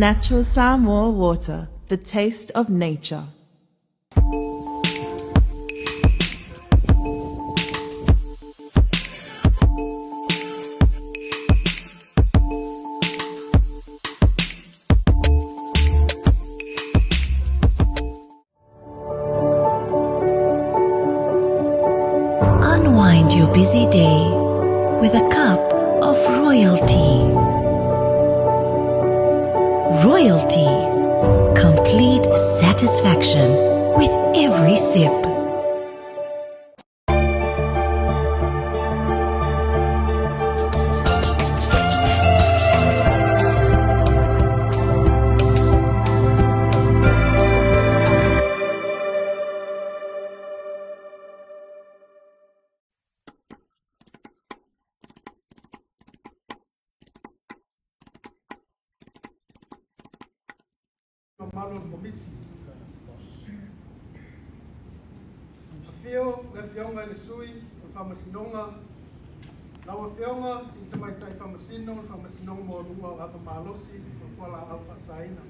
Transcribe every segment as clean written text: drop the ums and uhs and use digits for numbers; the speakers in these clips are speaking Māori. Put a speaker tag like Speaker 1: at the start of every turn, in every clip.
Speaker 1: Natural Samoa water, the taste of nature.
Speaker 2: Unwind your busy day with a cup of royalty. Royalty, complete satisfaction with every sip.
Speaker 3: Malo komisi. Fio le fionga le sui, le famasinonga. Lawa fionga i mai tai famasino, le famasinonga mo lua apa malosi, o la alfa saina.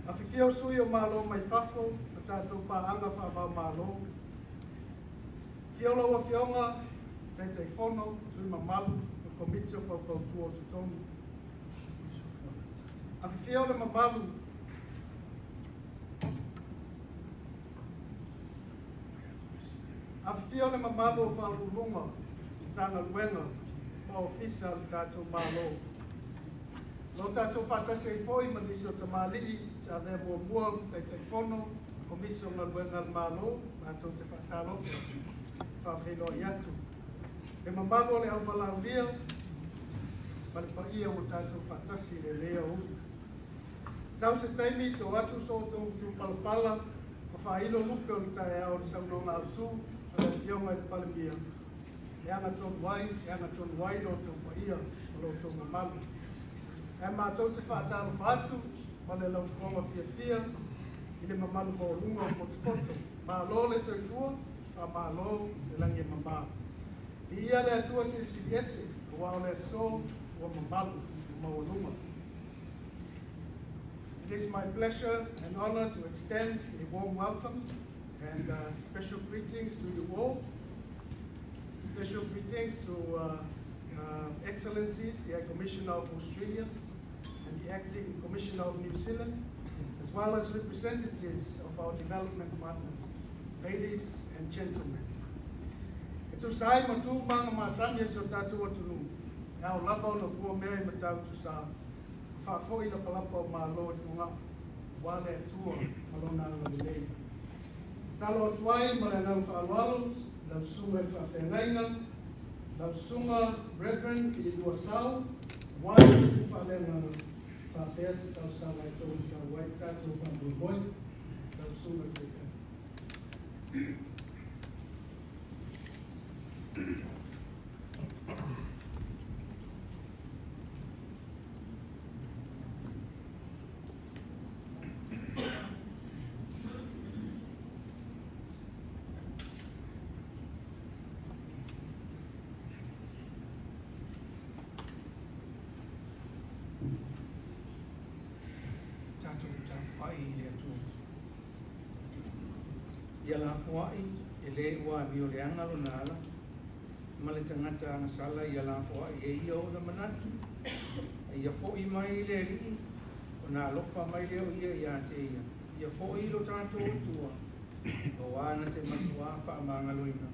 Speaker 3: A fio sui o malo mai fafo, a tatou pa anga fa ba malo. Fio lawa fionga tai fono, sui mamalu, o komiti o fa tuo tutongi. A fio le mamalu. A fio le mamalu o whalulunga, tana luenga, ma ofisa le tātou malo. Lo tātou whatase I foi, ma nisi o tamali, sa dhe mua te fono, komisi o luenga le malo, tātou te whatalofa, whawhelo I atu. E mamalu le au malaulia, ma le paia o tātou whatasi le lea ui. Sau se taimi to atu so tu palapala, o whailo lupe o ni tae au ni sau nonga atu, o le fionga I palamia. E anga tonu wai no tonu paia, o lo tonu mamalu. E mātou te whaatalo whaatu, o le lau whonga fia, I le mamalu mo lunga o potopoto. Mālo le soifua, a mālo le langi mama. I ia le atua si ese, o wao le so, o mamalu, mo lunga. It is my pleasure and honor to extend a warm welcome and special greetings to you all. Special greetings to Excellencies, the High Commissioner of Australia and the Acting Commissioner of New Zealand, as well as representatives of our development partners, ladies and gentlemen. It's a sai matu manga masanya so tatu atunu. Now lava no kua mea matau tu sa. Whafoi na palapa o mālo I tunga, wale atua malona ala lelei. Talo atuai ma le nau whaalwalo, lau sunga I whawhengainga, lau sunga brethren ki I lua sau, wai I whalenga whapea se tau sa lai tō I sa wai tātou whambuiboi, lau sunga whika. Ia la fuai, ele ua mi o le angalo na ala, ma le tangata angasala ia la fuai e ia o na manatu, ia foi mai le rii, o na alofa mai leo ia te ia foi lo tātou tua, o wana te matua wha amangaloina.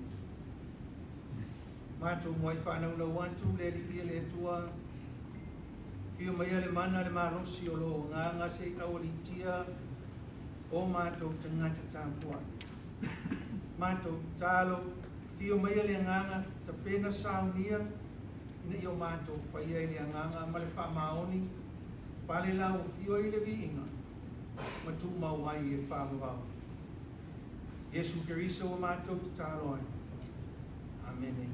Speaker 3: Mātou moai whanau na wantu le rii le tua, Pio mai le mana le marosi o lo nganga se awalitia o mātou tangata tāpua. Mātou tālo, pio mai le nganga ta pena saunia, ina i o mātou whaia le nganga ma le whamaoni, pale lau pio I le viinga, matu mauai e whamawau. Yesu Keriso o mātou tālo ai. Amen.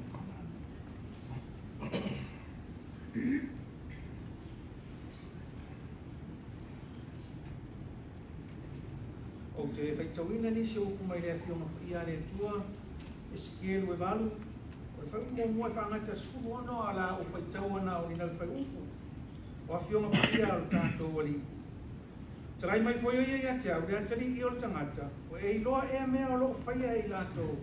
Speaker 3: O te whaitauina nisi o kumai lea pionga ia le tua, e sikelu e walu, o le whai mua mua whangata skulu ono ala o whaitau ana o ina whai upu. O
Speaker 4: wa fionga pia o tātou wali. Tarai mai foi ia te au, rea tari i o tangata, o e iloa e mea o loko whaia i lātou.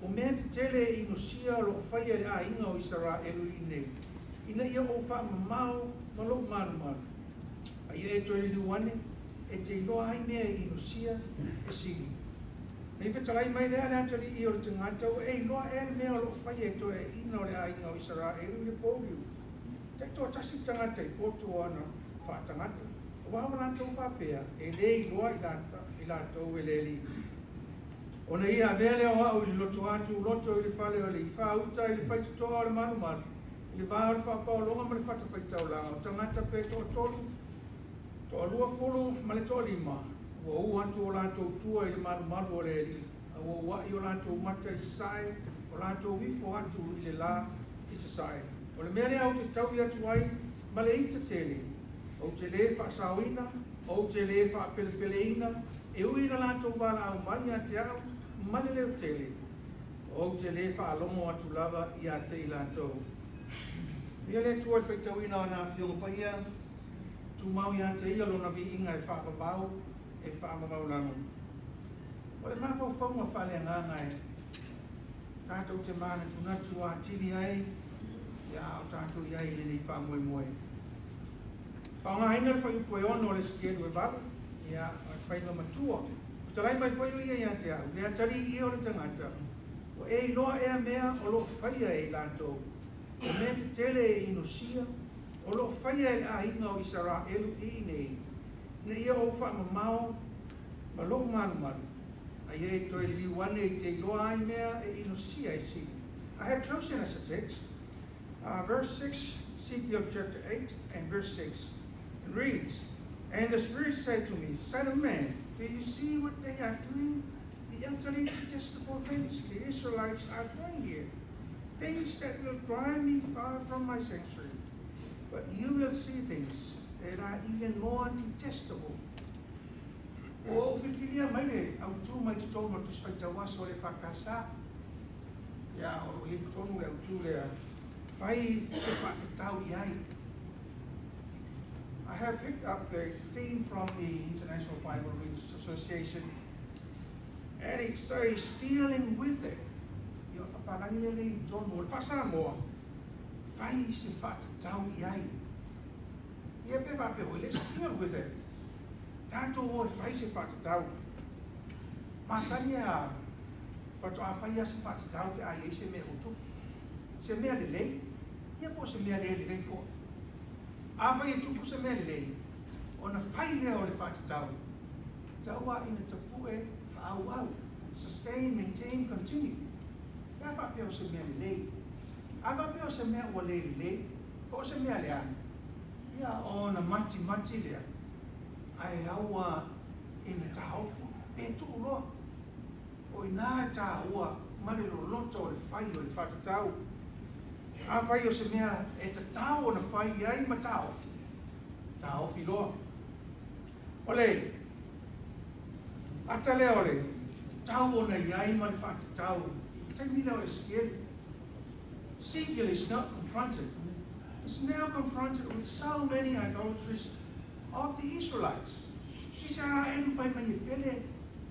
Speaker 4: O mea te tele i nosia o loko whaia a inga o Israelu i nei. Ina ia o wha mamau, malo manu. A ia e toi liwane, e te iloa ai mea i nosia e sigi. Nei whetarai mai rea tari i o tangata, o e iloa e mea o loko whaia e toi e ina o le a inga o Israelu i le pōriu. Te toa tasi tangata i potu ana wha tangata. Wawa lātou whapea, e le iloa i lātou e le li. Ona ia mea leo au i loto atu, loto i le whale o le i whauta i le whaitatoa o le manu. I le wāo le whapao longa ma le whatawhaitau la. O tangata pe toa tolu, toa lua fulu ma le toa lima. Ua u atu o lātou tua i le manu o le li. Ua wai o lātou mata i sasai, o lātou wifo atu i le la i sasai. O le mea leo te tau i atu ai, ma le ita tele. O te le whaasauina, o te le whaapelepeleina, e uina lātou wala au mani a te au, mani leo tele. O te le whaalongo atu lava i a te i lātou. Ia le tua whaitauina o nā whionga paia, tu mau i a te ia lona vi inga e whaapapau, e whaamamau lano. O le mawhau whaunga whale nganga e, tātou te mana tunatu a tiri ai, ia o tātou iai le nei whaamoe moe. Paonga haina le whai upo e ono le skieru e baba, ia whai ma matua. Tarai mai whai ui ia te au, rea tari i o le tangata. O e iloa ea mea o lo whaia e lātou. O mea te tele e inosia, o lo whaia e a inga o Israelu i nei. Na ia o wha mamao, ma lo manu. A ia e toi liwane i te iloa ai mea e inosia e si. I have chosen as a text, verse 6, Ezekiel chapter 8 and verse 6. Reads, and the Spirit said to me, Son of man, do you see what they are doing? The utterly detestable things the Israelites are doing here. Things that will drive me far from my sanctuary. But you will see things that are even more detestable. O whiwhiria mai le, au tū mai te tōma tu whaitawaso le whakasa. Ia, o he tōnu le au tū le whai se whatatau i ai. I have picked up the theme from the International Bible Readers Association, and it says, stealing with it. Ia whaparangi le John Moore, whasamoa, whai se whatatau i ai. Ia pe wapeho, let's steal with it. Tātou o whai se whatatau. Masani a, pato a whai a se whatatau te ai se mea utu. Se mea le lei, ia po se mea le lei fo. A whai e tupu se mea lei, o na whai lea o le whatatau. Taua ina tapu e whaau. Sustain, maintain, continue. Ia whapea o se mea lei. A whapea o se mea ua lei, o se mea lea. Ia o na mati lea. Ai aua ina tahaufu, e tuu roa. O ina taua, mare lo loto o le whai o le whatatau. A whai o se mea e ta tau o na whai ai ma taofi. Taofi loa. Ole, ata leo le, tau o na iai ma le whatatau. Taimi leo e scary. Ezekiel is not confronted. Is now confronted with so many idolatries of the Israelites. Isa enu fai mai e pele,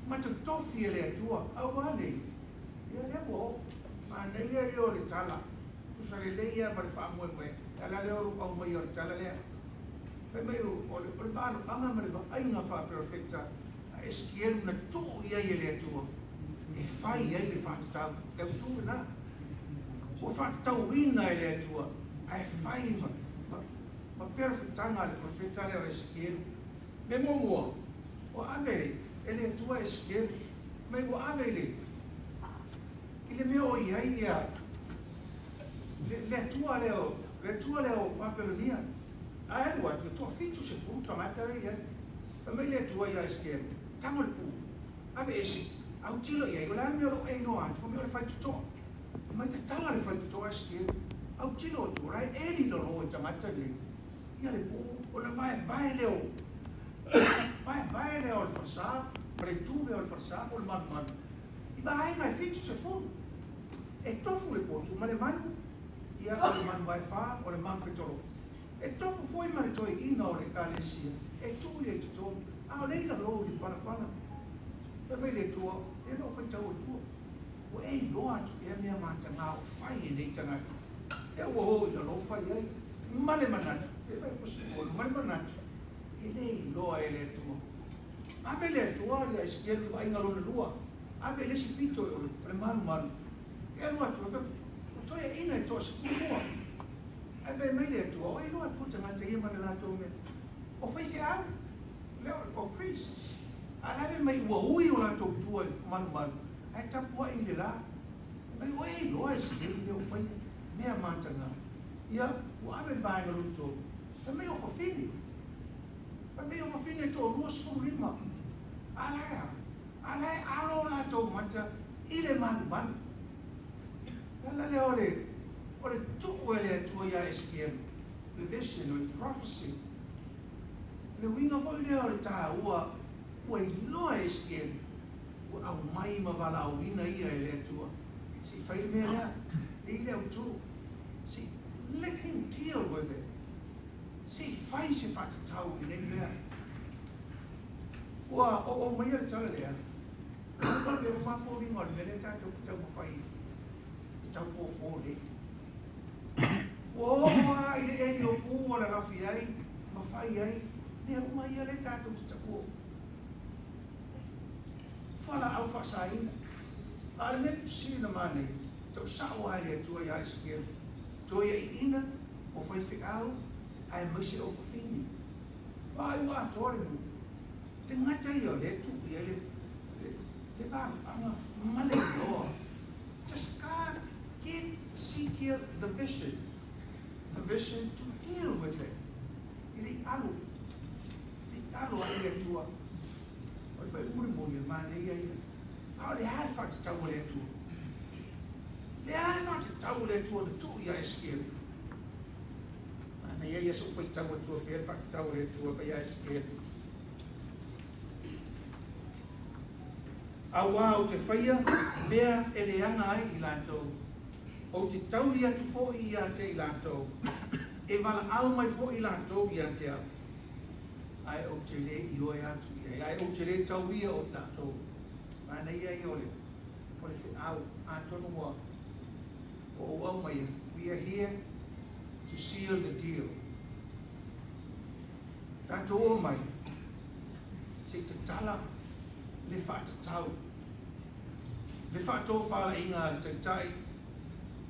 Speaker 4: matatofi e le atua, awane. Ia leo, ma neia i o le tala. Usa le leia ma le whaamoe. Ala leo rupa o mai o le tala lea. Pai mai o le vāno anga ma le ainga wha perfecta, a eskielu na tū ia i le atua. E whai ai le whatatau, leo tū na. O whatatau rina i le atua, a e whai ma perfectanga le perfecta leo eskielu. Me momoa, o avele, ele atua eskielu, me o avele. Ile meo i ai ia, le tua leo papelonia. A elua, le tua fitu se fu, tamata ia. Pa me le tua ia eskielu, tango le pu. Ave esi, au tilo ia, o la meo lo e no atu, meo le fai tutoa. Mai te tala le fai tutoa eskielu, au tilo tu, rai eli lo no e tamata le. Ia le pu, o na vai leo. Vai leo le farsa, pre tu leo le farsa, o le man. I vai mai fitu se fu. E tofu le potu, ma le manu. Ia o le man vai fa, o le man fitolo. E tofu foi mai toi ina o le kalesia. E tu e tu to. A le na lo i pana. E me le tua, e no foi tau tua. O e lo atu e mea mata ngā o whai e nei tangata. E o ho i lo whai ai. Male manata. E vai kusi o male manata. E le loa e le tua. Ape le tua ia eskielu wa inga lona lua. Ape le si pito e o le premanu. E lo atu e toi e ina e toa si kua. Ape me le tua, o e lo atu tangata ia male la tau me. O whai ke au. Leo o priest. Alawe mai ua ui o la tau tua e manu. Ai tapua i le la. Mai o e loa e eskielu leo whai mea matanga. Ia, ua ape vaenga luto. E me o whawhini. Tapi o mafine to ruas fu lima. Alai alo la to mata ile man. Ala le ore tu ele tu ya eskiem. Le vision or prophecy. Le winga fo le ore ta ua lo eskiem. Ua au mai ma vala au ina ia ele tu. Si fai me la ile au tu. Si let him deal with it. Si fai se fata tau i nei mea. Ua, o mai ala tala lea. Kala me o mafo ringo le mele tātou ki tau mawhai. Ki tau fōfō le. Ua, i le eni o pū ala lafi ai. Mawhai ai. Mea o mai ala tātou ki tau Whala au whasaina. Ale me pisina mane. Tau sao ai le tua ia eskia. Tua ia i ina. O whai au. Ai mese o whawhini. Ai wa atore mu. Te ngata i o le tu i le anga male loa. Just God, seek here the vision. The vision to deal with it. I le alu. Le alu ai le tua. Oi whai ure mo ni mane ia ia. Ao le hae whata tau le tua. Le hae whata tau le tua le tu i a eskia. Na ia so foi tau tua pe pa tau e tua pa ia esque. Awa o te faia mea ele anga ai i lanto. O te tau ia ki fo i a te i lanto. E vala au mai fo i lanto i a te. Ai o te le i oi atu i ai o te le tau ia o tato. Ana ia i ole. Ole fi au atono wa. O au mai we are here to seal the deal. Tato o mai, se te tala, le whata tau. Le whata o whala inga le te tai,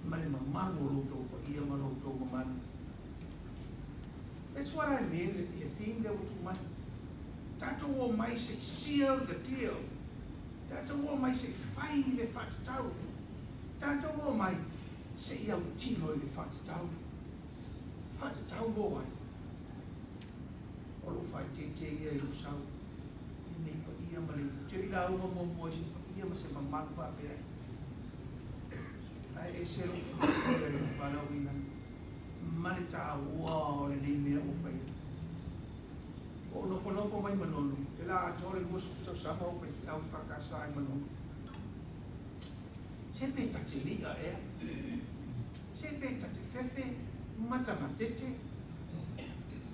Speaker 4: ma le mamanu o loto, pa ia ma loto mamanu. That's what I mean, the thing that was too much. Tato o mai se seal the deal. Tato o mai se whai le whata tau. Tato o mai se iau tino le whata tau. Whata tau lo ai. O lo whai te ia i lo sau. I nei pa ia ma le. Te ila uma mo mo se pa ia ma se mamanu pa pere. Ai e se lo whai le whanau ina. Mane tā ua o le nei mea o whai. O nofo mai manonu. E la atore mua sukutau sama o whai au whakasa ai manonu. Se pe ta te liga ea. Se pe ta te fefe. Mata matete.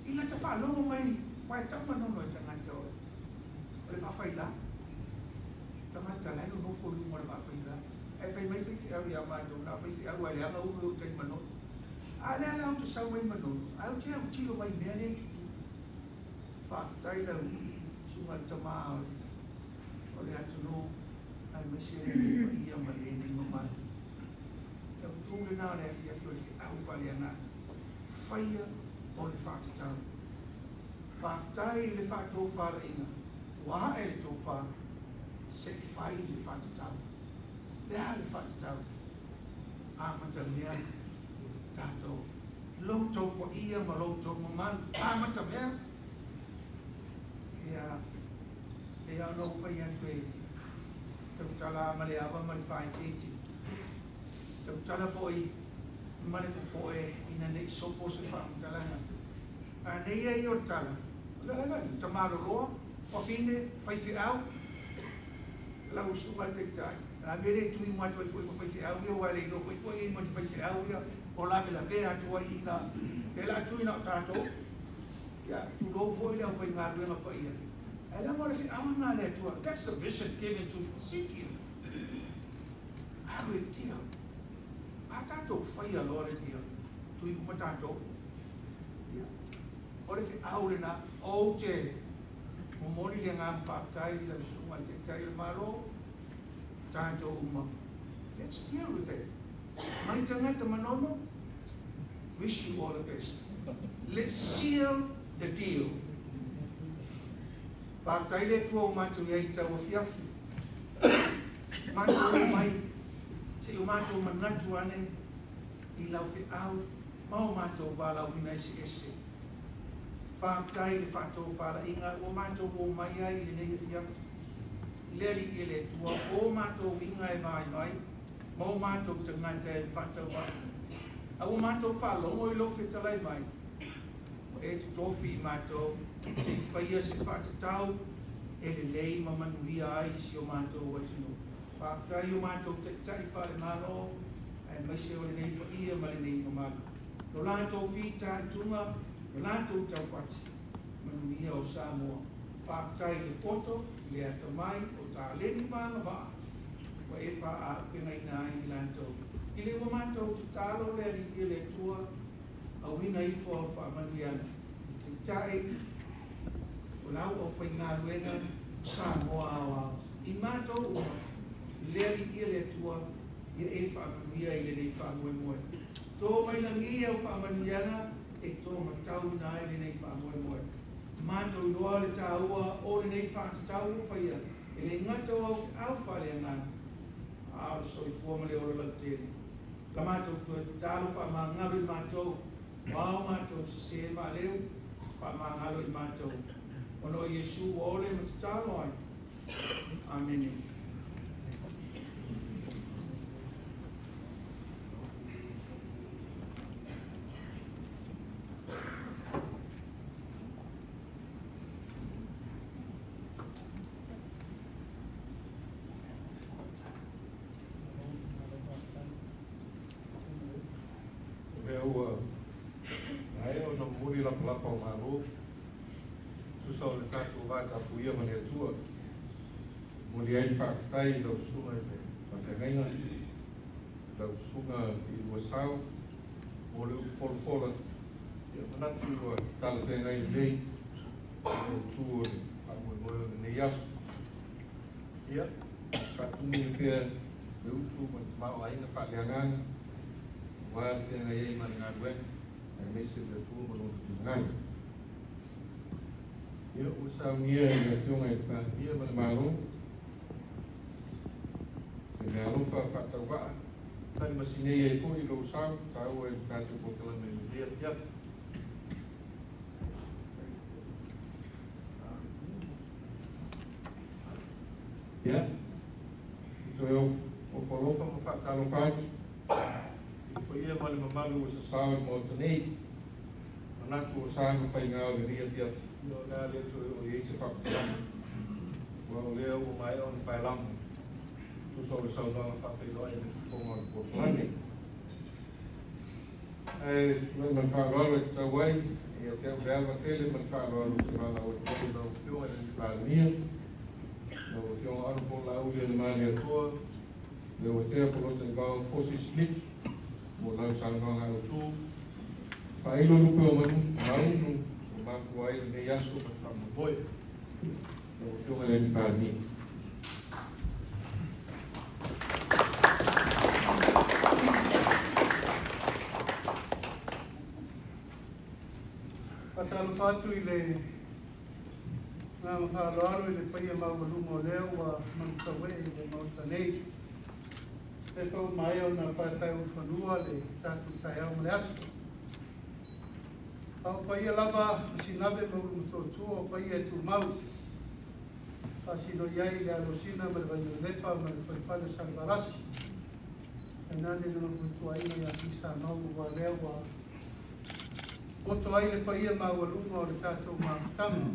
Speaker 4: Ila ta whalongo mai. Wai tau manono e tangata o. O le mawhai la. Tangata lai no nofo lungo le mawhai la. E whai mai whi au i a mātou. Na whi au ai le anga uru o tei manono. A le ala au te sau mai manono. Au te au tilo mai mea ne tutu. Whaafitai lau. Sunga le tamaa o le atu no. Ai mai se le ia ma le ni mamai. Tau tūle nā le afi afi o le au pale ana. Whaia o le whātatau. Whātai le whātou whāra inga. Waha e le tō whāra. Se whai le whātatau. Le ha le whātatau. Āmata mea. Tātou. Loutou ko ia ma loutou ma man. Āmata mea. E anō pai atu e. Tau tala ma le awa ma le whai tēti. Tau tala po i. Mane po e ina nei sopo se whaamutalanga. A nei e o tala. Lala, tamaro roa, o fine, whaiwhi au. Lau sunga te tai. A mere tui matua i fwoi ma whaiwhi au ia, wale i no whai i ma te whaiwhi au ia. O la me la pēa tua i na Ke la tui na tato. Ya, tu lo foi le foi ngā ruenga pa ia. E la mora fi awa ngā le tua. That's the vision given to Ezekiel. Awe tia. A tato whai a lore tia. Tui kupa tato. Ore fi aure na o te momori le ngā whaktai la sunga te tai maro. Tato uma. Let's deal with it. Mai tangata manono. Wish you all the best. Let's seal the deal. Whaktai le tua o mātou iai tau a fiafi. Mātou mai. Se o mātou manatu ane. I lau fi au. Mau mātou wālau hina isi ese. Whaktai le whātou whāla inga. O mātou o mai ai le nei fiafi. Leri i le tua. O mātou inga e vai vai. Mau mātou tangata e whātou wā. A o mātou whālongo i lo whitalai mai. E te tofi mātou. Se whaia se whātatau. E le lei mamanuia ai si o mātou watino. Whātai o mātou te tai whāle mālo. E maise o le nei pa ia ma le nei pa mālo. No lātou whita tunga. No lātou tau pati. Manuia o Samoa. Whātai le poto. Le ata mai o tā leni māna waa. Wa e wha a pengai nā i lātou. I le wa mātou te tālo le ali i le tua. A wina i fua o wha manuiana. Te tae. O lau o whai ngā ruenga. Samoa awa. I mātou o le ali i le tua. I e wha manuia i le nei wha moe moe. Tō mai na ngia o wha manuiana. E tō matau nā i le nei wha moe moe. Mātou i roa le tāua o le nei whātatau o whaia. E le ngata o au whale angana. Ao so i fuama le ora lateri. La mātou tu e tālo wha māngalo i mātou. Wao mātou se se mā leo. Wha māngalo i mātou. Ono Yesu o le matatalo ai. Amen.
Speaker 5: Lapa o maro, susa o le tātou vāta puia ma le atua, mo le ai whakatai lau sunga i me whakangainga, lau sunga i wasau, mo le ufolfola, ia manatu o tala whengai lei, o tū o le amoe moe o le nei asu. Ia, katungi i whea le utu ma te mao ainga whaleanganga, wā whengai ei mani ngā ruenga, e mese le tū mo lo ngai. Ia o sa mia i le tionga i pa ia ma le maro. Se me alofa whātawaa. Tani masinei e ko i lo sau, tau e tātou po kala me mea piaf. Ia. Ito e o whalofa ma whātalo whātu. I ia ma le mamalu o sa sau i mo tanei. Manatu o sāma whai ngā o le ria piaf. Io nā lea tu o i eise whakatama. Wa o lea o mai o ni pai lamu. Tu so le saudanga whawhai loa e le whonga o Portolane. E man whāroalo e tau wai. E a te au realma tele man whāroalo te rana o te wai lau whionga e ni pālamia. No o whionga anu po lau lia le mani atua. Le o te apolota i wāo Fosi Smith. Mo lau sānganga o tū. Pailo lupe o manu, maunu, o maku ai le yaso ma whamu boi. O whionga le ni pāni.
Speaker 3: Patalo patu i le ngā mawhāroaro i le paia maumaluma o leo wa manutawe i le mautanei. Te tau mai o nā pai o whanua le tātu tai au male asu. Au paia lava sinabe maulu mutotua o paia e tu mau. Pasino iai le alosina ma le vainu lepa ma le whaipale salvarasi. E nane nuna kutua ina ia kisa mau wa leo wa oto ai le paia maualuma o le tātou mautanga.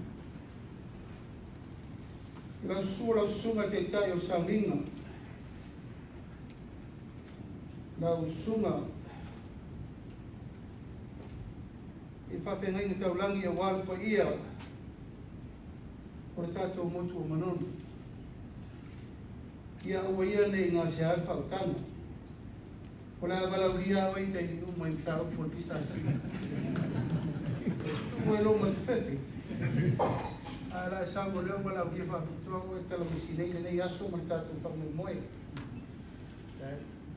Speaker 3: Ila sura sunga te tai o sauninga. Lau sunga
Speaker 4: whawhengai na taulangi a walu pa ia o le tātou motu o manono. Ia ua ia nei ngā se ai whautanga. O le awalau lia oi te ni umai mtau po pisa sina. Tu e lo ma te whewe. Ala sango leo walau lia whakutua o e tala masinei le nei aso ma tātou whangu moe.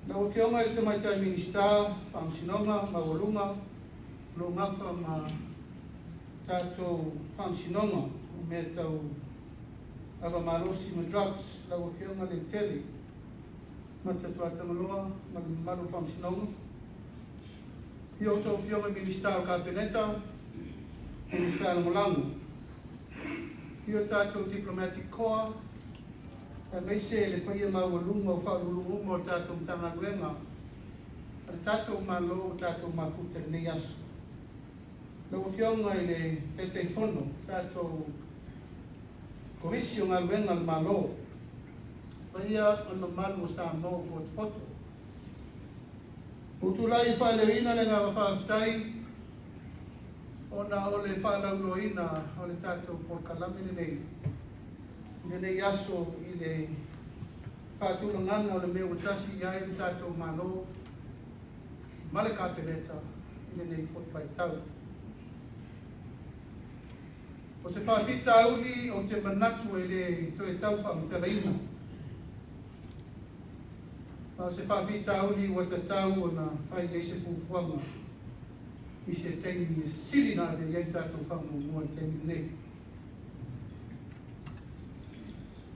Speaker 4: Na o fionga i te mai tai minister, whamsinonga, mawalunga, lo ngaka ma tātou whamsinonga, o mea tau awa malosi ma drugs, la o fionga le tele, ma tatua tangaloa, ma le maru whamsinonga. Hio tau fionga minister o Kapeneta, minister o Malangu. Hio tātou diplomatic corps, me se le paia mawalunga o whaurulunga o tātou mtanga luenga. Ar tātou malo o tātou mafuta nei aso. Lau fionga i le tete whono, tātou komisio ngā luenga le malo. Paia ana malu o sa mo o poto. O tulai whaelewina le ngā whawhaftai, o na o le whalauloina o le tātou porkalamine nei. Nei aso i le pātulangana o le mea utasi ia i le tātou malo ma le Kapeneta i le nei whotpai tau. O se whawhita auli o te manatu i le toe tau whamatalaina. O se whawhita auli o te tau o na whai ei se fufuanga i se teimi siri nā te iei tātou whamu mua teimi nei.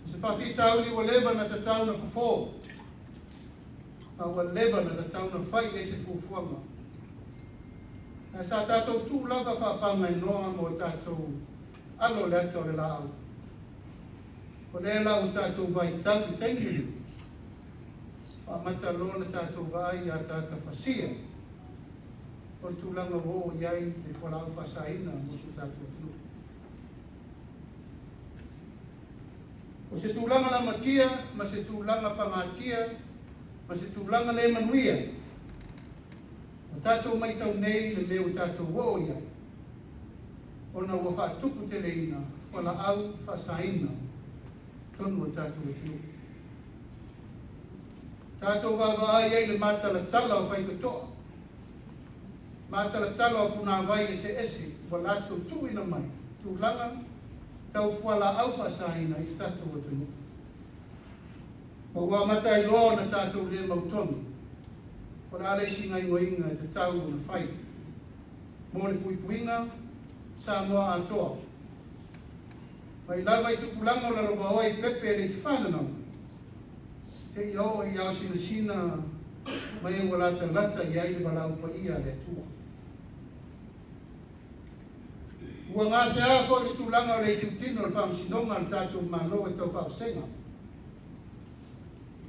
Speaker 4: Se whawhita auli wa leva na te tau na fufo. A wa leva na te tau na whai e se fufuanga. Na sa tātou tū lava whapanga i noa mo tātou alo le ato le lao. O le lao tātou vai tau i teingiri. Whamata lona tātou vai a tātou whasia. O tūlanga wo iai te whalau whasaina mo su tātou tū. O se tūlanga la matia, ma se tūlanga pangatia, ma se tūlanga le manuia. O tātou mai tau nei le leo tātou wo ia. O na ua whatupu te leina, wala au whasaina, tonu o tātou e tiu. Tātou wawa ai ei le mātala tala o whaikotoa. Mātala tala o puna vai e se ese, wala atu tuina mai, tūlanga, tau whala au whasaina i tātou o tunu. O wā mata i loa na tātou le mautonu. O la ale singa ingoinga te tau o na whai. Mō le puipuinga, sa moa atoa. Mai lawa i tupulanga o la roba oi pepe le whananau. Te i au i au sina sina mai e walata lata i aile walau pa ia le tua. Ua ngā se ako i tūlanga o le tiutino o le whamsinonga le tātou malo e tau whausenga.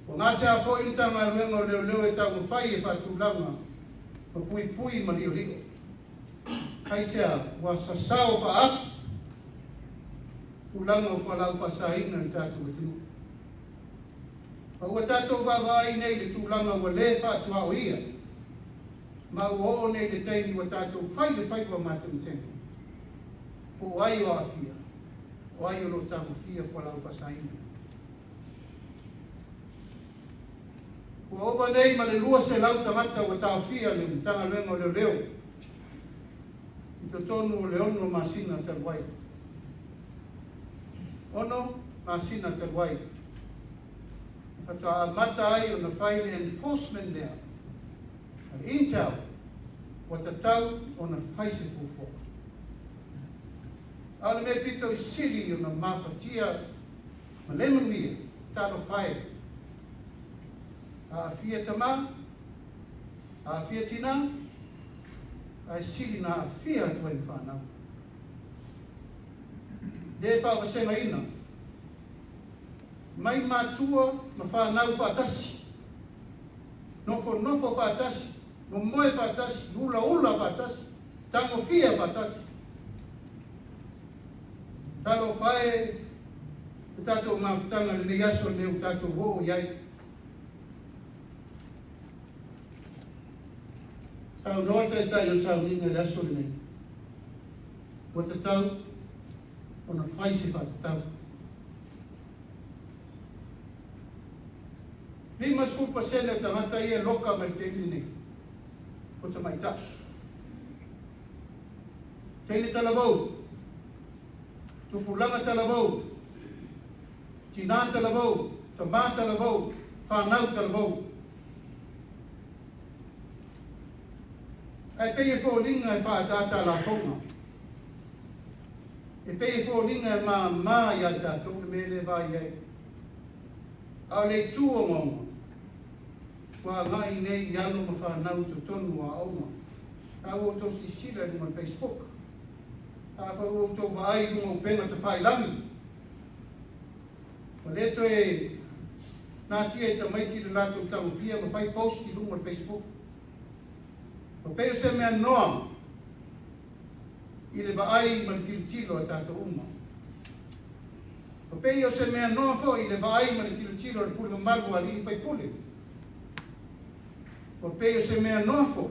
Speaker 4: Ua ngā se ako i tanga ruenga o leo leo e tau whai e whatūlanga o pui pui ma rio rio. Hai sea, ua sasao whaaf, tūlanga o whalau whasaina le tātou e tunu. Ua tātou wawai nei le tūlanga ua le whatua o ia. Ma ua o nei le teini ua tātou whai le whai wa mātamitenga. O ai o afia, o ai o lo tamu fia whalau whasaina. O oba nei ma le lua se lau tamata o tau fia le mtanga luenga o leo leo. I to tonu o leono masina talwai. Ono masina talwai. Fata mata ai o na whaile enforcement lea. Al intel, o ta tau o na whaise fufo. Ala me pito i siri o na mawhatia ma lemonia, talo whae. A fia tama, a fia tina, a siri na a fia tuai whanau. Le whawasenga ina. Mai matua ma whanau whatasi. Nofo whatasi, no moe whatasi, ula whatasi, tango fia whatasi. Talo whae, tātou mawhitanga le nei aso leo tātou ho iai. Tau noa tai tai o sao ninga le aso le nei.
Speaker 3: o te tau, o na whai se wha te tau. 50% e tangata ia loka mai te ili nei, o te maita. Teine talavau, tupulanga talavau, tina talavau, tamā talavau, whanau talavau. Ai pei e fōringa e whaatata la whonga. E pei e fōringa e mā i a tātou le mele vai ei. A le tūa ngonga. Wa ngai nei i alo ma whanau tu tonu a auma. A o tō si sira i ma Facebook. A o tō wa ai kunga upenga te whai lami. O leto e nā tia e ta maiti le lātou tau fia ma whai post i lunga Facebook. O peo se mea noa i le vaai ma le tilo a tātou uma. O peo se mea noa fo i le vaai ma le tilo le pule malu a li fai pule. O peo se mea noa fo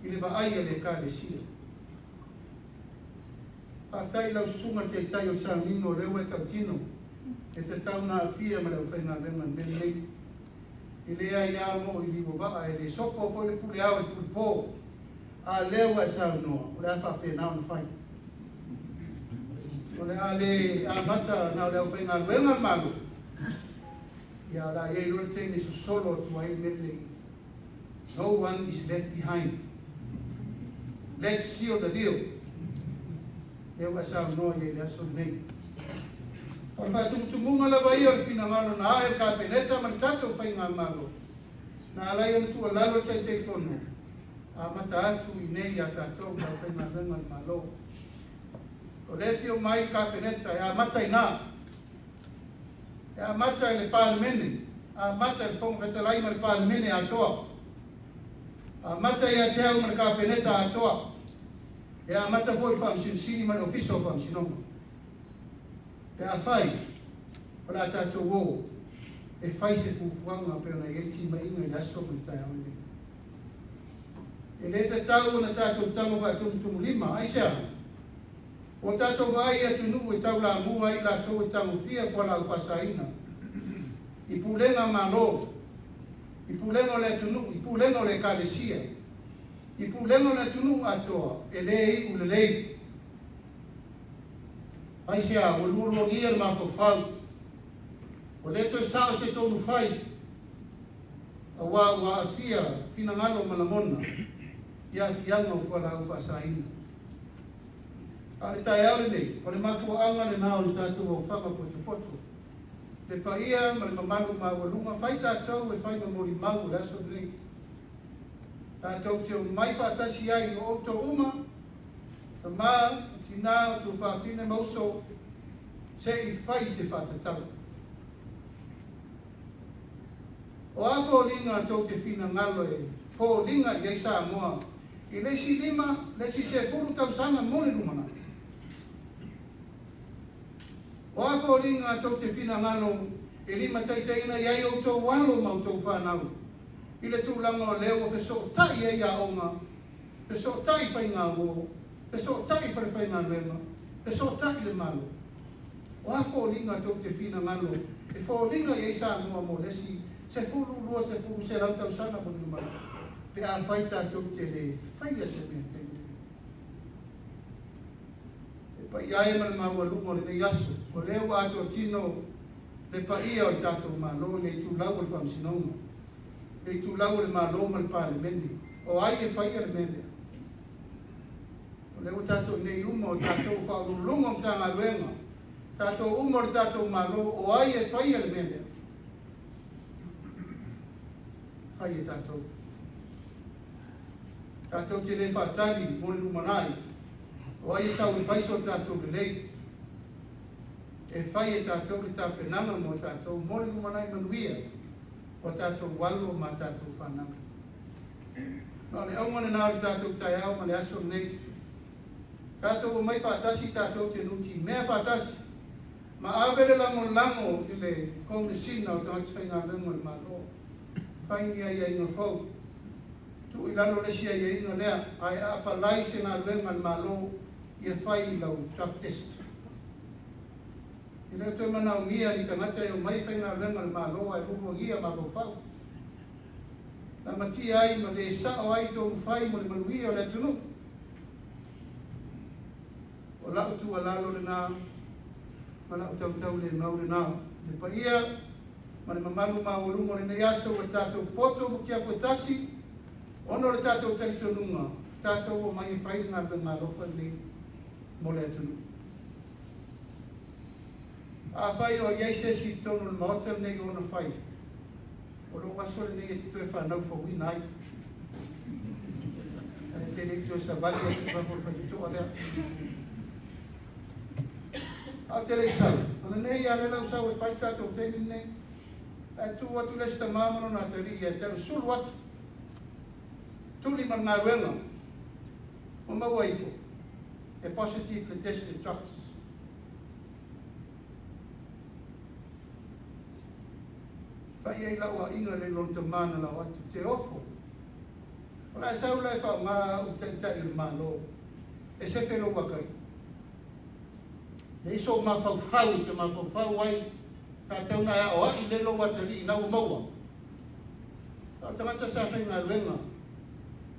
Speaker 3: i le vaai a le kālesia. A tai lau sunga te tai o sa nino rewa e kautino e te tau nā fia ma lau whainga lengan menei. I lea i amo i liwo waa e le soko fo le pule au e pule pō a lewa e sao noa o le a whape nao na whai o le a le a mata nao leo whainga luenga malu i a la e lore teine so solo tu ai mele no one is left behind. Let's seal the deal. Lewa e sao noa i le aso nei o wha tumutungunga lawa ia o fina ngalo na ae ka peneta ma tato whainga malo. Na alai o tua lalo te te whono. A mata atu i nei a tato ka whainga lenga malo. O lethi o mai ka peneta e a mata i nā. E a mata i le pālemene. A mata i whonga vetalai ma le pālemene a toa. A mata i a te au ma le ka peneta a toa. E a mata foi whamsinsini ma le ofiso whamsinonga. E a whai, para tātou o, e whai se fufuanga peo na eiti ma inga i aso mai tai aone. E le te tau na tātou tango wha tumu lima, ai sea. O tātou vai atu nuu e tau la mua i la tau e tango fia kwa la upasaina. I pulenga malo, i pulenga le atu nuu, i pulenga le kālesia. I pulenga le atu nuu atoa, e lei ule lei. Ai sea, o lulu ngia le mako whau. O leto e sao se tonu whai. A wa a fia, fina ngalo manamona. Ia fianga o whala u whasaina. A le tae aure nei, o le mako anga le nao le tātou o whanga poto. Le paia, ma le mamalu ma walunga, whai tātou e whai mamori mau le aso nei. Tātou te o mai whatasi ai o auto uma. Ta maa, tina tu whawhine mauso se I whai se whatatau. O ako linga tau te whina ngalo e, po linga I eisa moa. I lesi lima, lesi se kuru tau sanga mone lumana. O ako linga tau te whina ngalo e lima taitaina iai o tau walo mau tau whanau. I le tūlanga o leo o feso tai e ia onga, feso tai whai ngā wo, peso tai para fai na lema, peso tai le malo. O a fo linga tau te fina ngalo, e fo linga e sa mua mo lesi, se fulu lua se fulu se lau tau sana mo ni malo. Pe a fai ta tau te le, fai a se mea te. E pa iae man maua lungo le yasu, o leo ato tino le pa ia o tato malo, le tu lau le whamsinonga. Le tu lau le malo mal pa le mendi. O ai e fai a le mendi. Leo tātou nei uma o tātou whaurulunga o tāngā luenga. Tātou uma o tātou malo o ai e whai ale mene. Whai e tātou. Tātou te le whātari mōle lumanai. O ai e sau e whaiso tātou le lei. E whai e tātou le tāpenanga mo tātou mōle lumanai manuia. O tātou walo ma tātou whananga. No le aumane nāru tātou tai au ma le aso nei. Tātou o mai whātasi tātou te nuti mea whātasi. Ma āwere lango I le kongesina o tāngati whainga rengo le malo. Whaingi ai inga whau. Tu I lalo lesi ai inga lea. Ai apalai se ngā renga le malo. ia whai lau drug test. I leo toi mana o mia ni tangata e o mai whai ngā renga le māloa e rumo ngia mā whau. Na mati ai ma le sao ai tō whai mo le manuia o le tunu. O lau tu alalo le nā, ma lau tau le mau le nā. Le pa ia, ma le mamalu ma o lumo le nei aso o tātou poto mo kia koe tasi, ono le tātou tari tonunga, tātou o mai whai ngā ngā rofa ni mo le tunu. A whai o iei se si tonu le maota nei o na whai. O lo waso le nei e tito e whanau whawina ai. Te nei tito e sabati e tito e whai tito a lea. Au te rei sau. Ana nei a le lau sau e whai tātou teni nei. E tu atu le sta mamano na te ri e te sulu atu. Tuli man ngā ruenga. O maua ifo. E positive le test le drugs. Pai ei lau a inga le lon te mana lau atu te ofo. O lai sau lai whao ngā u te itai le malo. E se whelo wakai. Ne iso ma whau te ma whau ai. Ka tauna ea o ai le lo watari i nau maua. Tau tangata sa whai ngā renga.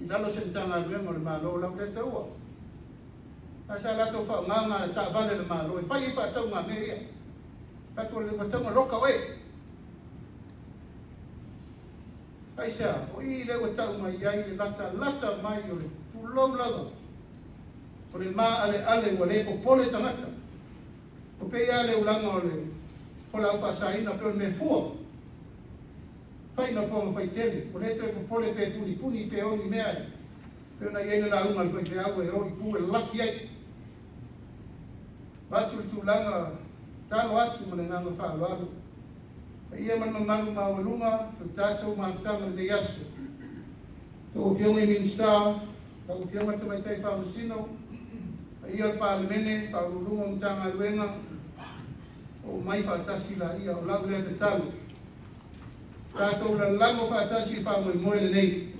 Speaker 3: I lalo se mta ngā renga le malo lau le taua. Ka sa lato whao ngā ta vale le malo. E whai i wha tau ngā mea. Katua le watanga roka we. Ai sea, o i lewa tau mai ai le lata mai o le pulau laga. O le maa ale wa le popole tangata. O pe ia le ulanga o le pola upa saina pe o le me fua. Pai na fua mawhai tele. O le te popole pe puni pe o ni mea. Pe o na iene la unga le whai pe au e o i pu e laki ai. Batu le tūlanga talo atu ma le nganga whaalo alu. Ia man mamalu mawalunga, tu tātou mahtanga le yasu. Tō whionga i minsta, tau whionga te mai tei whamasino, ia o pālemene, whaurunga mtanga luenga, o mai whaatasi la ia o lau lea te tau. Tātou la lango whaatasi whamoi moe nei.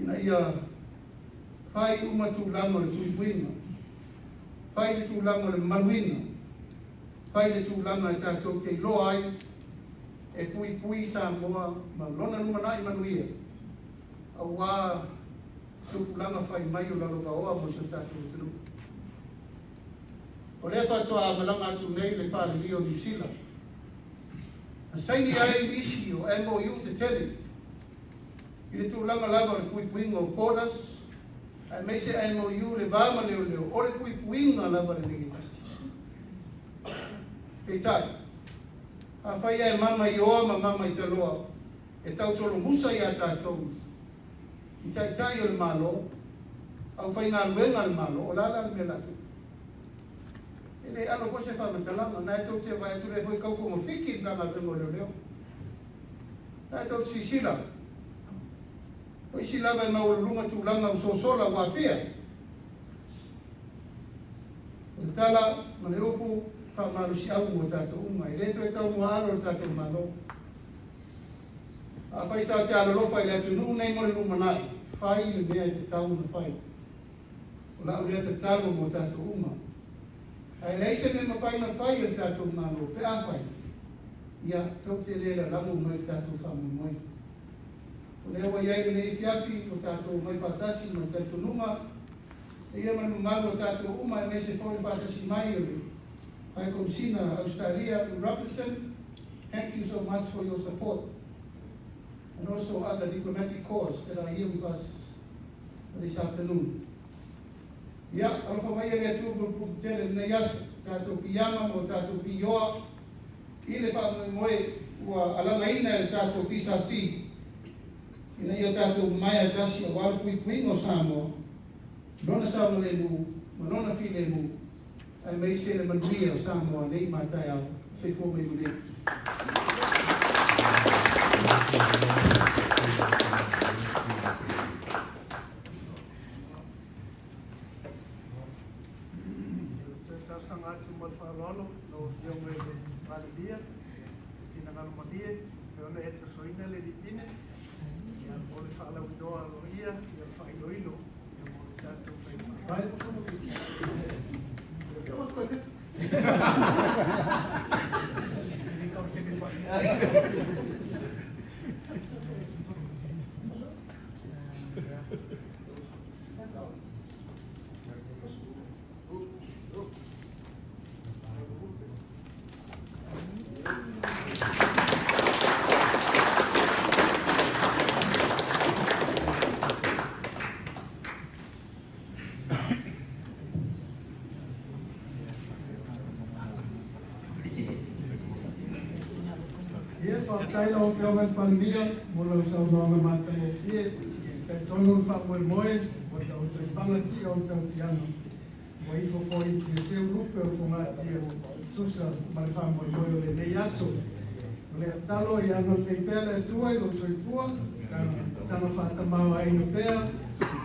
Speaker 3: Ina ia, whai umatu lango le tuipuinga, whai le tu lango le maluina, pai le tūlanga e tātou te loa ai, e pui sa moa, ma lona luma nai manuia. Au wā tūlanga whai mai o lalo ka oa mo sa tātou tunu. O lea whatoa a malanga atu nei le pāle li o New Zealand. A saini ai isi o MOU te tele. I le tūlanga lava le puinga o Borders, a me se MOU le vāma leo, o le puinga lava le negitasi. E tai, a whai e mama i oa ma mama i te loa, e tau tolo musa i a tātou. I tai o le malo, au whai ngā luenga le malo, o lala le me latu. E le ano ko se whamatalanga, nai tau te vai atu le hoi kauko mo whiki i tanga tengo leo. Nai tau sisila. Hoi silava e maulunga tūlanga o sosola wā whia. O tala, ma le upu, whamaru si au mo tātou umai. Reto e tau mua alo tātou malo. A whai tau te alo whai le atu nuu nei mo le rumanai. Whai le mea te tau na whai. O lau lea te talo mo tātou uma. Ai reise me ma whai na whai le tātou malo. Pe a whai. Ia, tau te lera lamu mai tātou whamu mai. O lea wa iai nei fiafi o tātou mai whatasi ma tātou nunga. E ia manu malo tātou uma e mese fōi whatasi mai o le. Hi, Commissioner Australia Robertson, thank you so much for your support, and also other diplomatic corps that are here with us this afternoon. Ya, alfa mai ele tu grupo tele na yas, tato piyama mo tato piyoa, ile fa moe wa alanga ina ele tato pisa si, ina ia tato mai tasi a wal pui no samo, nona samo le mu, nona file mu. Ai mai se le manuia o Samoa nei matai au, sei fō mai mure. Tau sanga atu mal whaarolo, no whionga e le Valeria, tina ngalomalie, whiona e te soina le dipine, ia o le whaalau inoa aloia, ia whailoilo, ia mo le tātou whai Ia whakaila o whiawai palimia, mora sau noanga mata o pie, kai tono whakoe moe, o tau tau pangati o tau tiana. O ifo fōi ti seu rupe o whongati o tusa, mai whamoe moe o le nei aso. O le atalo i anga te pēra e tua i lo soifua, sana whatamau ai no pēra,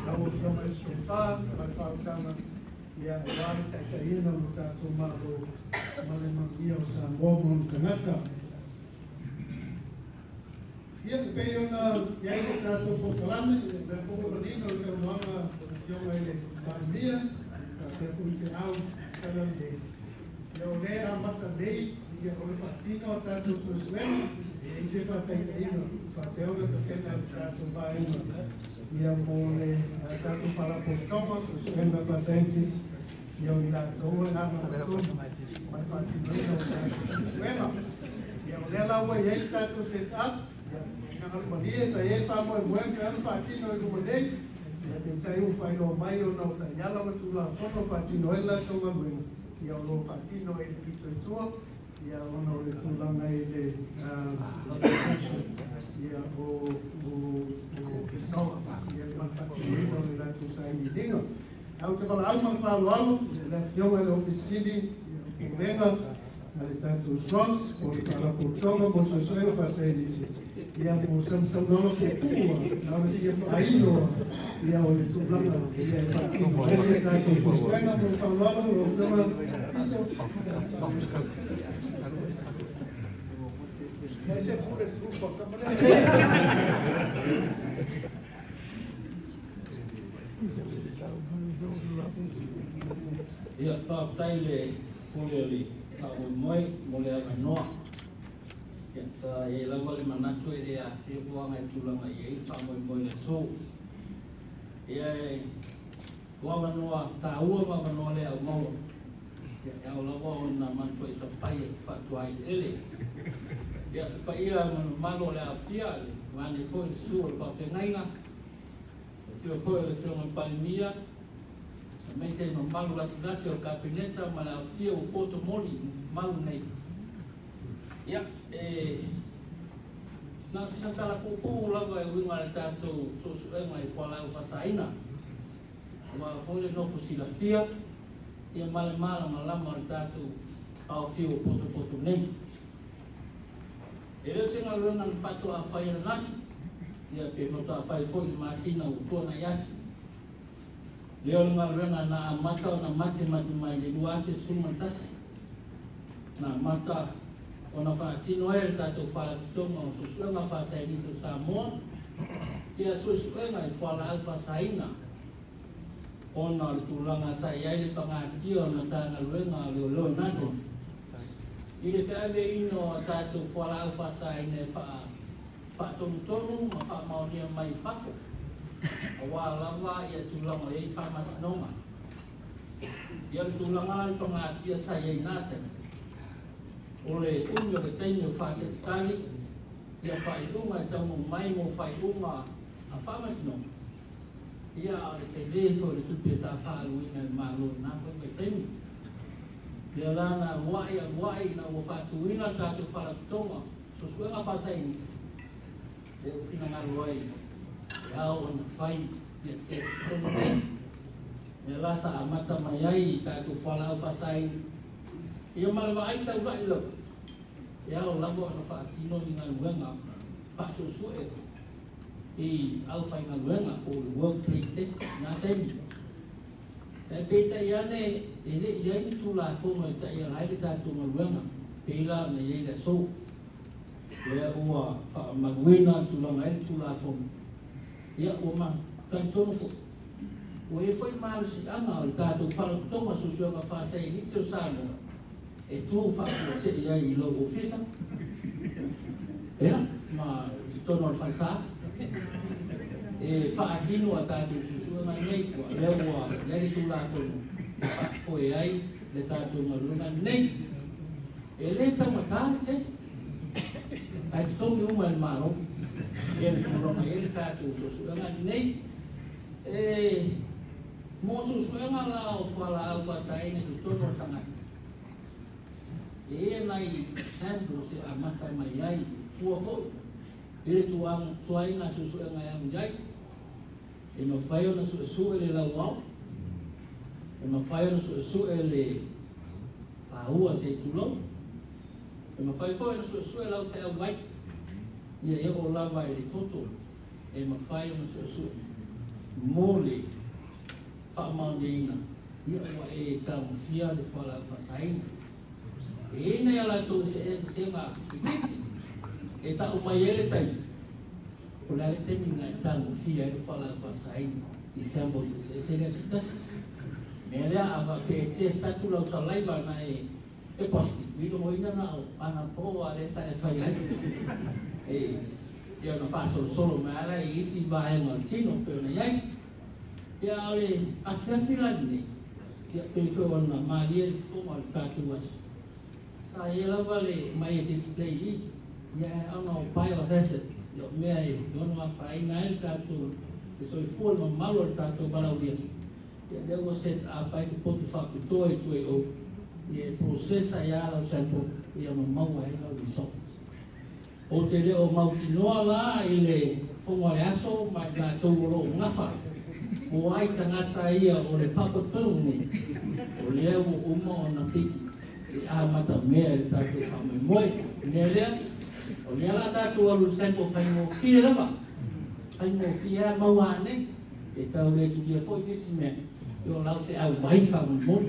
Speaker 3: lau o whiawai soifā, mai whautanga, ia wāre taitaina o tātou mālo, male mangia o sa mōmo o tangata. Ia te pei ona iai ke tātou pokalame, me whoko panino o sa noanga whionga i le pandemia, te fui te au kala le. Ia o lea mata nei, ia o le whatino o tātou susuena, i se whataitaina, whateona ta kena tātou vāenga. Ia o le tātou parapotonga, susuena pasentis, ia o i lātou e nama tātou, mai whatinoina o tātou susuena. Ia o lea laua iai tātou set up, Maria sa e fa mo mo ka fatino e mo nei e sai u fai no mai o no ta yala o tu la foto fatino e la to mo ia o fatino e pito e to ia o no le tu la mai le ia o results ia ma fatino e la tu sai ni dino au te pala alma fa lo la fiona le officini ia venga ale tanto jos o le para portonga mo so so e fa sei disi ia po sam no ke tua na me ia aino ia o le tublanga ia e fatino e tanto so suena mo sa lo o tema isso ese pure truco camera
Speaker 6: ia taile pole o moi mole a noa ia sa e la mole manatu e a se buanga e tulanga e fa moi le so ia wa noa ta ua wa noa le au mau ia o la wa na mantu e sa pai fa tuai ele ia pa ia malo le a fia mane foi su fa fenaina io foi le fiona palmia me se no malu la sidasi o capineta ma la fia o poto moli malu nei ia na sina kala pupu lava e winga le tato so e mai fala o pasaina ma foi no fusila fia ia male mala malama le tato ao fia o poto nei e le singa lona le pato a fai nasi ia pe foto a fai foi masina o tona yaki leo ngarena na mata na mate mai le luate sumatas na mata ona fatino e tato fala tonga susuenga fa sai ni su samo tia susuenga e fala alfa saina ona tulanga sai ai le pangatio na tana luenga lo nate ile fave ino tato fala alfa saina fa tonu ma fa maunia mai fako awalava ia tulanga ia farmasinoma ia tulanga al pangatia saya inate ole unyo ke tenyo fa ke tali ia fa iunga tamu mai mo fa iunga a farmasinoma ia ale telefo le tupe sa fa luina malo na fa ke tenyo ia lana wai na wo fa tuina ta tu fa tonga susuenga fa sai ni e fina na wai au on fai ia te tonu e lasa amata mai ai tātou whalau whasai ia malawa ai tau rai lau e au labo ana whaatino ni ngā luenga paso sue i au whai ngā luenga o le workplace test ngā temi e peta iane e le iai tu la whono e ta ia rai tātou ngā luenga pe ila na iai la so e ua maguina tu langa e tu la whono ia o man kai tono fo O e foi mal si anga o tātou whalakutonga susuanga whasei nisi o Samoa. E tū whakua se ia I lo ofisa. Ea, ma tono al whaisa. E whaatino a tātou susuanga nei kua leo a leri tū lātono. Whakoe ai le tātou marunga nei. E le tamata test. Ai te tongi uma il maro. E le tūronga e le tātou susuanga nei. E mo susuanga la o whala au pasai ne tu tono tangata. E nai sample se amata mai ai fua hoi. E tuaina susuanga yang jai. E ma whai ona su le lau au. E ma whai ona su le ahua se tulau. E ma whai ona su lau whai au wai. Ia e o lawa e le toto. E ma whai ona su mole whaamaundeina. Ia ua e taumawhia le whala whasaina. E ina ia lato se ngā titi. E tau mai ele tai. O lare temi ngā taumawhia le whala whasaina. I sambo se ngā titas. Me lea awa pe te statu lau sa laiva na e posti. Wino mo ina na o ana po a le sa e whai ai. E ia na wha solo me ara e isi vae ngā tino pe ona iai. Ia ale awhiawhilani nei. Ia pēwhau ana maalia le whoma le kātu wasu. Sa e lawa le mai e display I. Ia ana o pai o reset. Ia mea e ono a whaina e le kātu. E soi fua ma malo le kātu barauria. Ia leo set a pai se potu whakutoa e tue o. Ia procesa ia lau sampo. Ia ma maua e lau i so. O te leo mautinoa la I le whonga le aso ma ngā tōuro ngawha. O ai tangata ia o le papatau ni. O lea o uma o na piki. E a mata mea e tātou whamai moe. Nea lea. O lea la tātou alu sampo whaingo fia rawa. Whaingo fia maua ne. E tau lea tukia fwoi kisi mea. I o lau te au mai whamai moe.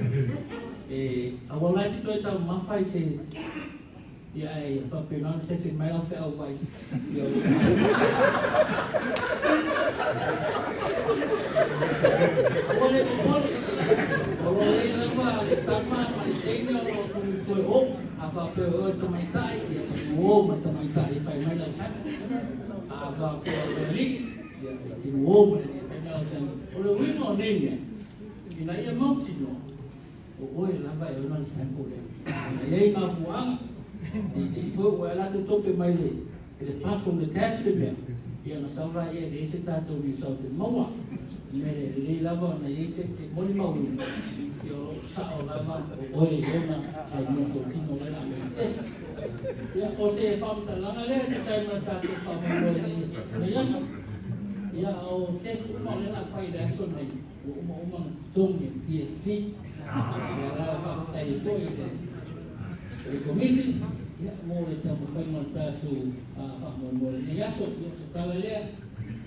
Speaker 6: E awalai te toi tau mawhai se ia e whapenana se whi mai au whi au wai. Ole ole. Ole lama le tama mai teina o tu o a whape o tamai tai e o ma tamai tai whai mai lau sana. A whape o li e o ma whai mai lau sana. Ole wino nene. Ina ia mautino. O oe lava e ona le sampo le. Ina ia ngā fuanga. I fo o ala te tope mai le. E le paso le tap le mea. Ia na saura ia le ese tātou ni sau te maua. Mere le lava na ese te moni mauri. Ia o sao lava o oe ona sa ni to tino le la me test. Ia o te whamta langa le te taima tātou whamau le na yaso. Ia o test uma le la whai le aso nei. O uma tongi PSC. Ia la whamta I toi le. E komisi. Ia mo le tamu whainga tātou whamau mo le na yaso. Ia so tala lea.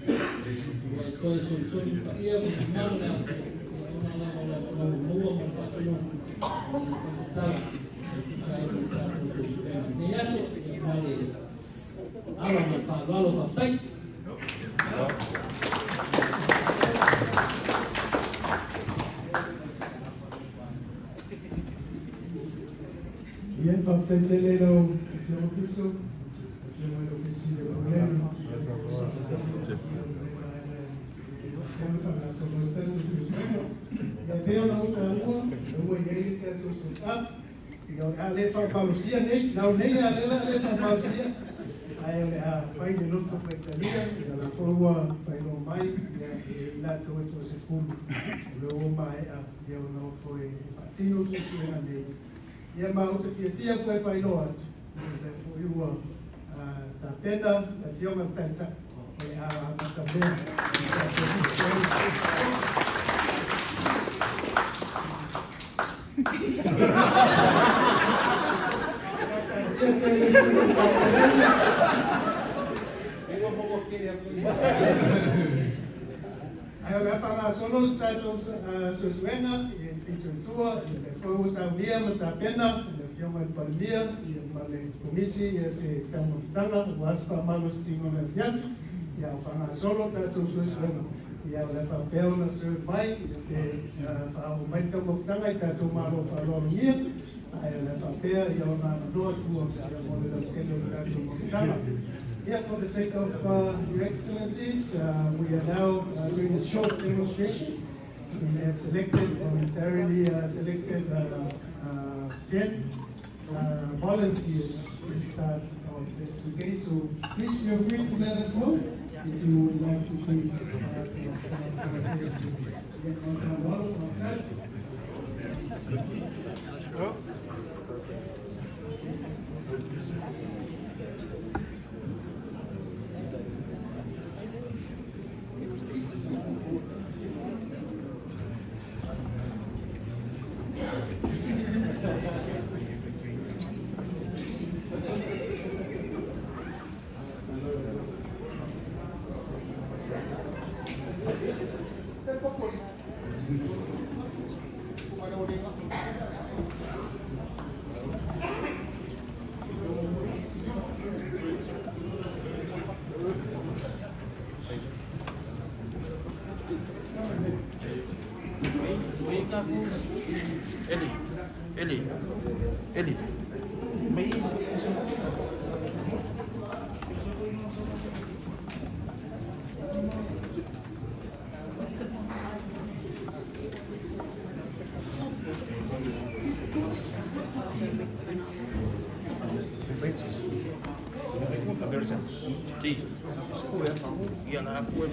Speaker 6: Ia toi soli pa ia mo maru na. Ia ona la mua mo whakano. Ia so tala. Ia so tala. Na yaso. Ia male. Ala me whawalo whawhai.
Speaker 3: Ia whawhetele rau te ofiso, te mai ofisi e problema. Ia peo na uta anua, ua iei te atu setup. Ia o le whapausia nei, nau nei a lela le whapausia. Ai o le a whai ni luto petalia, ia la whaua whaino mai, ia e la tau e to se fulu. Le o mai a, ia o nao koe whatino susu e nei. Ia mau te fia fue whaino atu. Ia ua ta pena, la fionga tata. E a mata mea. Ai o la whanga solo tātou susuena, i pitutua, i le whau saunia ma tā pena, i le whionga i palia, i ma le komisi, i se taumawhitanga, o aspa malo stingo le fiatu, i a whanga solo tātou susuena. ia o le whapeo na sui mai, whao mai tau mawhtanga i tātou maro whaloromia, ai o le whapea i o nā manoa tua ia mo le tene o tātou mawhtanga. Yeah, for the sake of Your Excellencies, we are now doing a short demonstration. We have voluntarily selected 10 volunteers to start our test today. So please feel free to let us know if you would like to be part of the test today.
Speaker 7: Eli. Sí. Y a la pues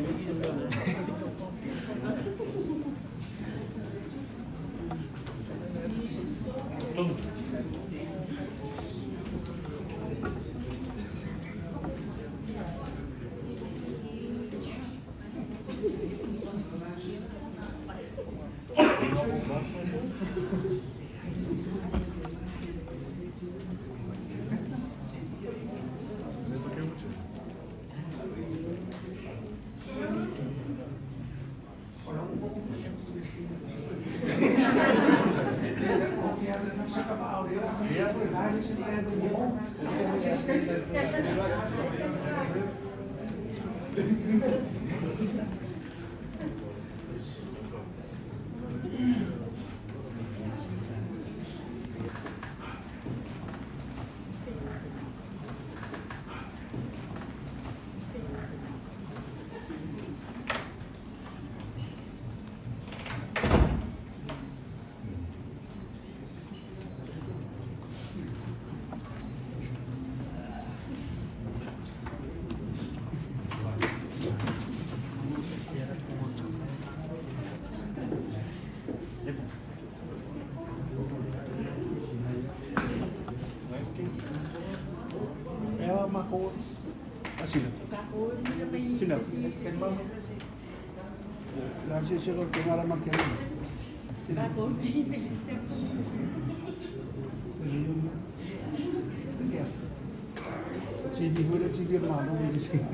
Speaker 7: Grazie, se lo chiama la macchina. Ci di quello ci di mano, mi dice.